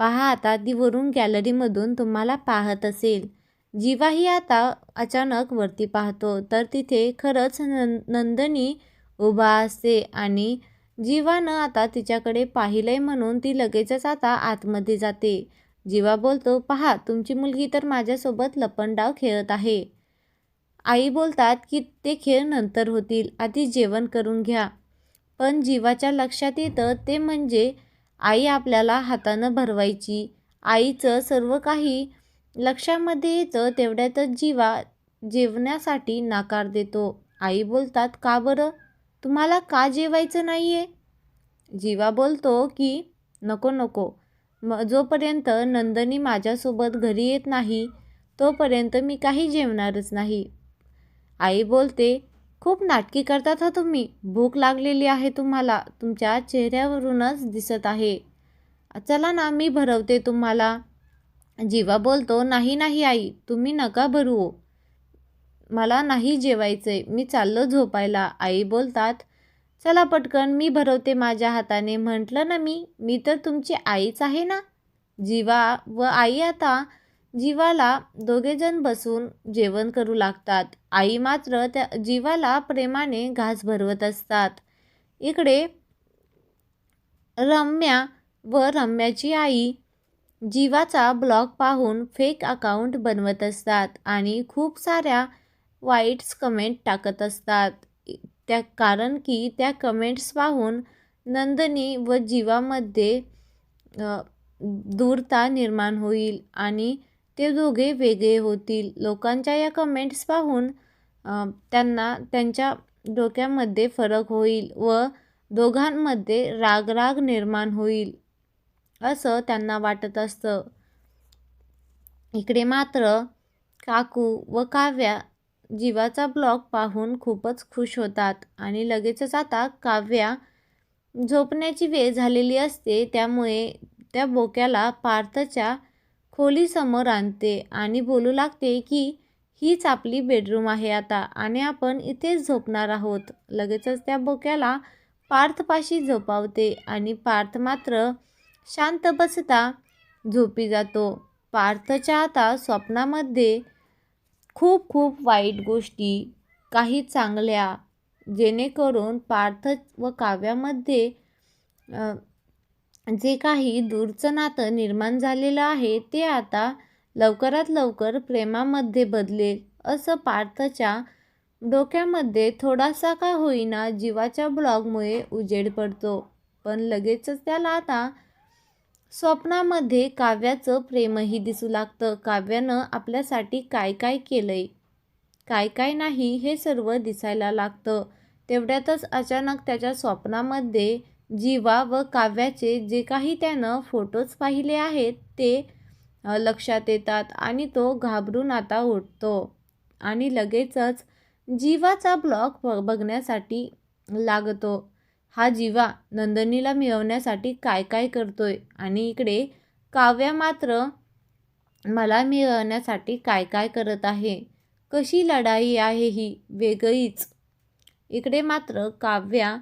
पहा आता ती वरून गॅलरीमधून तुम्हाला पाहत असेल. जीवाही आता अचानक वरती पाहतो तर तिथे खरंच नंदिनी उभा असते आणि जीवानं आता तिच्याकडे पाहिलंय म्हणून ती लगेचच आता आतमध्ये जाते. जीवा बोलतो, पहा तुमची मुलगी तर माझ्यासोबत लपंडाव खेळत आहे. आई बोलतात की ते खेळ नंतर होतील, आधी जेवण करून घ्या. पण जीवाच्या लक्षात येतं ते म्हणजे आई आपल्याला हातानं भरवायची. आईचं सर्व काही लक्षामध्ये येतं तेवढ्यातच जीवा जेवण्यासाठी नकार देतो. आई बोलतात, का बरं? तुम्हाला का जेवायचं नाही आहे? जीवा बोलतो की नको नको, जोपर्यंत नंदिनी माझ्यासोबत घरी येत नाही तोपर्यंत मी काही जेवणारच नाही. आई बोलते, खूप नाटकी करतात हा तुम्ही. भूक लागलेली आहे तुम्हाला, तुमच्या चेहऱ्यावरूनच दिसत आहे. चला ना मी भरवते तुम्हाला. जीवा बोलतो, नाही नाही आई, तुम्ही नका भरवू, मला नाही जेवायचंय, मी चाललो झोपायला. आई बोलतात, चला पटकन मी भरवते माझ्या हाताने. म्हटलं ना मी तर तुमची आईच आहे ना. जीवा व आई आता जीवाला दोघेजण बसून जेवण करू लागतात. आई मात्र त्या जीवाला प्रेमाने घास भरवत असतात. इकडे रम्या व रम्याची आई जीवाचा ब्लॉग पाहून फेक अकाउंट बनवत असतात आणि खूप साऱ्या वाईट्स कमेंट टाकत असतात. कारण की त्या कमेंट्स पाहून नंदिनी व जीवामध्ये दूरता निर्माण होईल आणि ते दोघे वेगळे होतील. लोकांच्या या कमेंट्स पाहून त्यांना त्यांच्या डोक्यामध्ये फरक होईल व दोघांमध्ये राग निर्माण होईल असं त्यांना वाटत असतं. इकडे मात्र काकू व काव्या जीवाचा ब्लॉग पाहून खूपच खुश होतात आणि लगेचच आता काव्या झोपण्याची वेळ झालेली असते त्यामुळे त्या बोक्याला पार्थच्या खोलीसमोर आणते आणि बोलू लागते की हीच आपली बेडरूम आहे आता आणि आपण इथेच झोपणार आहोत. लगेचच त्या बोक्याला पार्थपाशी झोपावते आणि पार्थ मात्र शांत बसता झोपी जातो. पार्थच्या आता स्वप्नामध्ये खूप खूप वाईट गोष्टी, काही चांगल्या, जेणेकरून पार्थ व काव्यामध्ये जे काही दूरचं नातं निर्माण झालेलं आहे ते आता लवकरात लवकर प्रेमामध्ये बदलेल असं पार्थच्या डोक्यामध्ये थोडासा का होईना जीवाच्या ब्लॉगमुळे उजेड पडतो. पण लगेचच त्याला आता स्वप्नामध्ये काव्याचं प्रेमही दिसू लागतं. काव्यानं आपल्यासाठी काय काय केलंय, काय काय नाही हे सर्व दिसायला लागतं. तेवढ्यातच अचानक त्याच्या स्वप्नामध्ये जीवा व काव्याचे जे काही त्यानं फोटोज पाहिले आहेत ते लक्षात येतात आणि तो घाबरून आता उठतो आणि लगेचच जीवाचा ब्लॉग बघण्यासाठी लागतो. हा जीवा नंदिनीला मिळवण्यासाठी काय काय करतोय आणि इकडे काव्या मात्र मला मिळवण्यासाठी काय काय करत आहे. कशी लढाई आहे ही वेगळीच. इकडे मात्र काव्या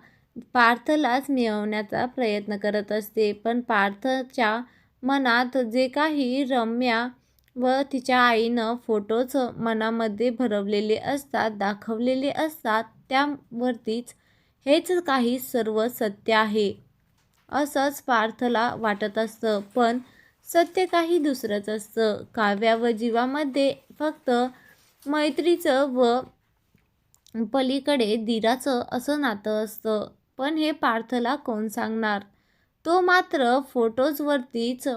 पार्थलाच मिळवण्याचा प्रयत्न करत असते. पण पार्थच्या मनात जे काही रम्या व तिच्या आईनं फोटोज मनामध्ये भरवलेले असतात, दाखवलेले असतात, त्यावरतीच हेच काही सर्व सत्य आहे असंच पार्थला वाटत असतं. पण सत्य काही दुसरंच असतं. काव्या व जीवामध्ये फक्त मैत्रीचं व पलीकडे दिराचं असं नातं असतं. पण हे पार्थला कोण सांगणार? तो मात्र फोटोजवरतीच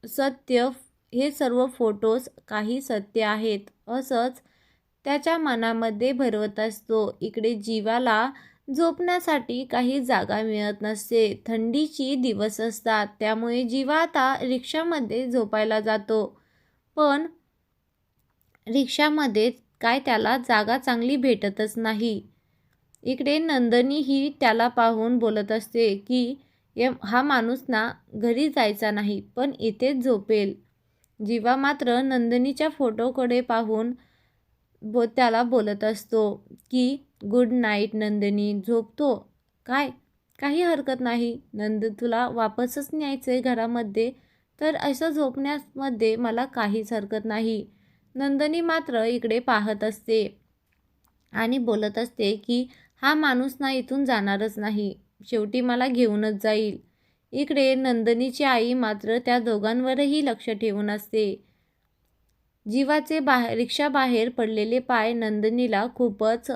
सत्य, हे सर्व फोटोज काही सत्य आहेत असंच त्याच्या मनामध्ये भरवत असतो. इकडे जीवाला झोपण्यासाठी काही जागा मिळत नसते. थंडीची दिवस असतात त्यामुळे जीवा आता रिक्षामध्ये झोपायला जातो. पण रिक्षामध्ये काय त्याला जागा चांगली भेटतच नाही. इकडे नंदिनी ही त्याला पाहून बोलत असते की हा माणूस ना घरी जायचा नाही पण इथेच झोपेल. जीवा मात्र नंदिनीच्या फोटोकडे पाहून त्याला बोलत असतो की गुड नाईट नंदिनी. झोपतो काय? काही हरकत नाही नंद, तुला वापसच न्यायचं आहे घरामध्ये तर असं झोपण्यामध्ये मला काहीच हरकत नाही. नंदिनी मात्र इकडे पाहत असते आणि बोलत असते की हा माणूस ना इथून जाणारच नाही, शेवटी मला घेऊनच जाईल. इकडे नंदिनीची आई मात्र त्या दोघांवरही लक्ष ठेवून असते. जीवाचे रिक्षाबाहेर पडलेले पाय नंदिनीला खूपच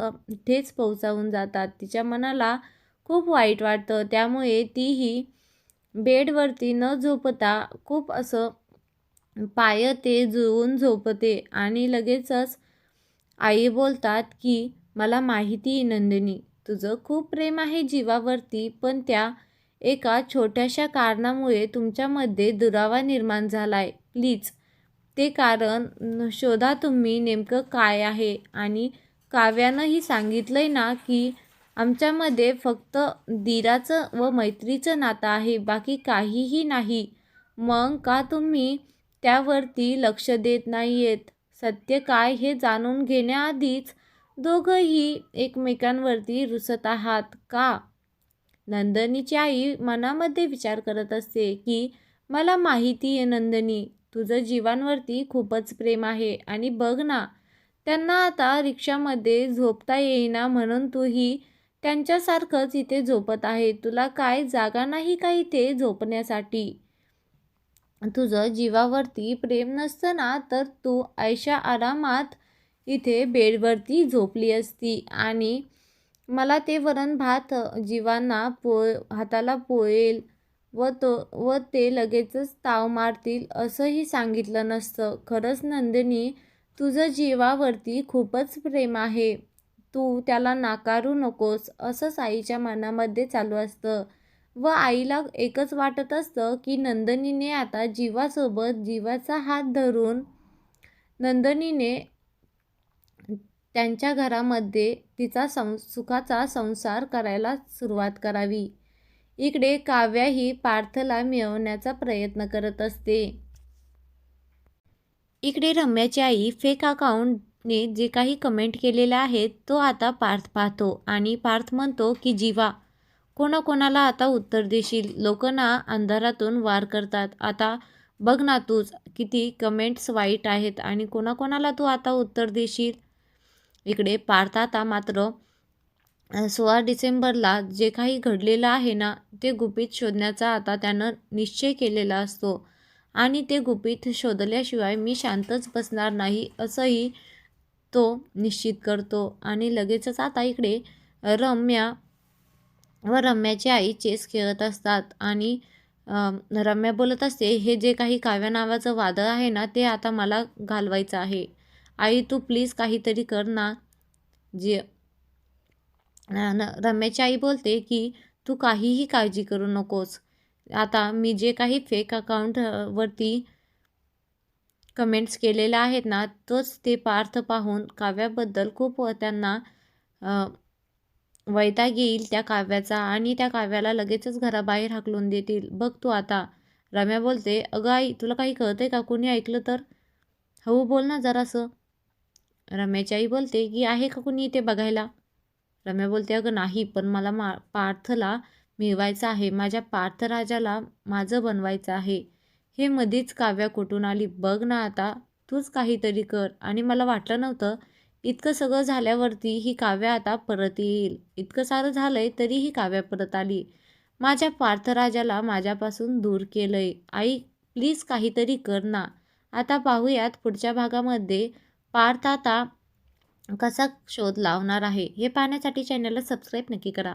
ठेच पोहोचवून जातात. तिच्या मनाला खूप वाईट वाटतं. त्यामुळे तीही बेडवरती न झोपता खूप असं पाय ते जुळवून झोपते आणि लगेचच आई बोलतात की मला माहिती आहे नंदिनी, तुझं खूप प्रेम आहे जीवावरती, पण त्या एका छोट्याशा कारणामुळे तुमच्यामध्ये दुरावा निर्माण झालाय. प्लीज ते कारण शोधा तुम्ही नेमकं काय आहे. आणि काव्यानंही सांगितलंय ना की आमच्यामध्ये फक्त दिराचं व मैत्रीचं नातं आहे, बाकी काहीही नाही. मग का तुम्ही त्यावरती लक्ष देत नाहीयेत? सत्य काय हे जाणून घेण्याआधीच दोघंही एकमेकांवरती रुसत आहात का? नंदिनीची आई मनामध्ये विचार करत असते की मला माहिती आहे नंदिनी, तुझं जीवांवरती खूपच प्रेम आहे आणि बघ ना, त्यांना आता रिक्षामध्ये झोपता येईना म्हणून तूही त्यांच्यासारखंच इथे झोपत आहे. तुला काय जागा नाही का इथे झोपण्यासाठी? तुझं जीवावरती प्रेम नसतं ना तर तू ऐशा आरामात इथे बेडवरती झोपली असती आणि मला ते वरण भात जीवांना हाताला पोळेल व ते लगेचच ताव मारतील असंही सांगितलं नसतं. खरंच नंदिनी, तुझं जीवावरती खूपच प्रेम आहे, तू त्याला नाकारू नकोस असंच आईच्या मनामध्ये चालू असतं. व आईला एकच वाटत असतं की नंदिनीने आता जीवासोबत जीवाचा हात धरून नंदिनीने त्यांच्या घरामध्ये तिचा सुखाचा संसार करायला सुरुवात करावी. इकडे काव्या ही पार्थला मिळवण्याचा प्रयत्न करत असते. इकडे रम्याची आई फेक अकाउंटने जे काही कमेंट केलेले आहेत तो आता पार्थ पाहतो आणि पार्थ म्हणतो की जीवा, कोणाकोणाला आता उत्तर देशील? लोक ना अंधारातून वार करतात. आता बघ ना तूच किती कमेंट्स वाईट आहेत आणि कोणाकोणाला तू आता उत्तर देशील? इकडे पार्थ आता मात्र 16 डिसेंबरला जे काही घडलेलं आहे ना ते गुपित शोधण्याचा आता त्यानं निश्चय केलेला असतो आणि ते गुपित शोधल्याशिवाय मी शांतच बसणार नाही असंही तो निश्चित करतो. आणि लगेचच आता इकडे रम्या व रम्याची आई चेस खेळत असतात आणि रम्या बोलत असते हे जे काही काव्या नावाचं वादळ आहे ना ते आता मला घालवायचं आहे. आई तू प्लीज काहीतरी कर ना. जे रम्याची आई बोलते की तू काहीही काळजी करू नकोस. आता मी जे काही फेक अकाउंट वरती कमेंट्स केलेल्या आहेत ना तोच ते पार्थ पाहून काव्याबद्दल खूप त्यांना वैताग येईल त्या काव्याचा आणि त्या काव्याला लगेचच घराबाहेर हाकलून देतील. बघ तू आता. रम्या बोलते अगं आई तुला काही कळतंय का? कोणी ऐकलं तर? हळू बोल ना जरासं. रम्याची आई बोलते की आहे का कुणी इथे बघायला? रम्या बोलते अगं नाही, पण मला पार्थला मिळवायचं आहे. माझ्या पार्थराजाला माझं बनवायचं आहे. हे मध्येच काव्या कुठून आली? बघ ना आता तूच काहीतरी कर. आणि मला वाटलं नव्हतं इतकं सगळं झाल्यावरती ही काव्या आता परत येईल. इतकं सारं झालंय तरी ही काव्या परत आली. माझ्या पार्थराजाला माझ्यापासून दूर केलंय. आई प्लीज काहीतरी कर ना. आता पाहूयात पुढच्या भागामध्ये पार्थ आता कसा शोध लावणार आहे. हे पाहण्यासाठी चॅनलला सबस्क्राईब नक्की करा.